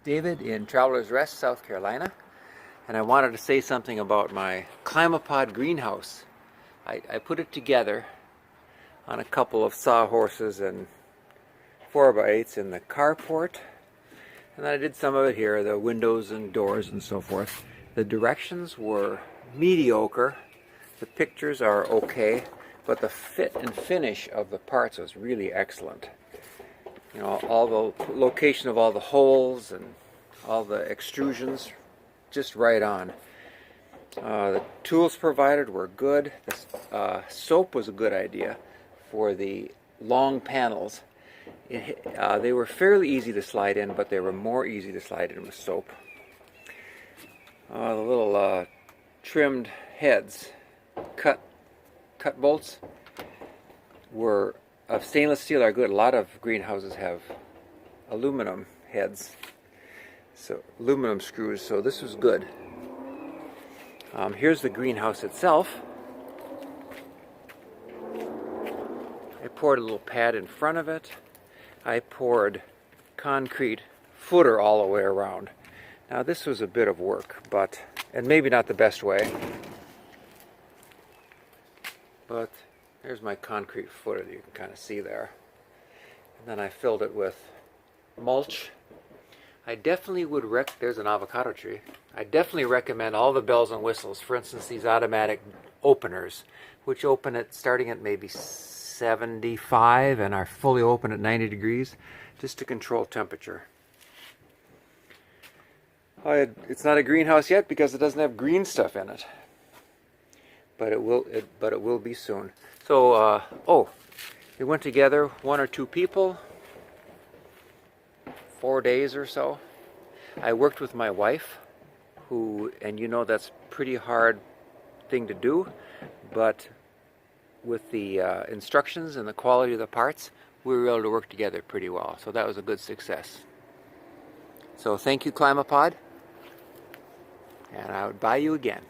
David in Travelers Rest, South Carolina, and I wanted to say something about my ClimaPod Greenhouse. I put it together on a couple of sawhorses and 4x8s in the carport, and then I did some of it here, the windows and doors and so forth. The directions were mediocre, the pictures are okay, but the fit and finish of the parts was really excellent. You know, all the location of all the holes and all the extrusions, just right on. The tools provided were good. The soap was a good idea for the long panels. They were fairly easy to slide in, but they were more easy to slide in with soap. The little trimmed heads, cut bolts, were of stainless steel, are good. A lot of greenhouses have aluminum heads, so aluminum screws, so this was good. Here's the greenhouse itself. I poured a little pad in front of it. I poured concrete footer all the way around. Now this was a bit of work, and maybe not the best way, but there's my concrete footer that you can kind of see there. And then I filled it with mulch. I definitely would there's an avocado tree. I definitely recommend all the bells and whistles. For instance, these automatic openers, which open at starting at maybe 75 and are fully open at 90 degrees, just to control temperature. It's not a greenhouse yet because it doesn't have green stuff in it, but it will be soon. So, it went together, 1 or 2 people, 4 days or so. I worked with my wife, and you know that's a pretty hard thing to do, but with the instructions and the quality of the parts, we were able to work together pretty well. So that was a good success. So thank you, ClimaPod, and I would buy you again.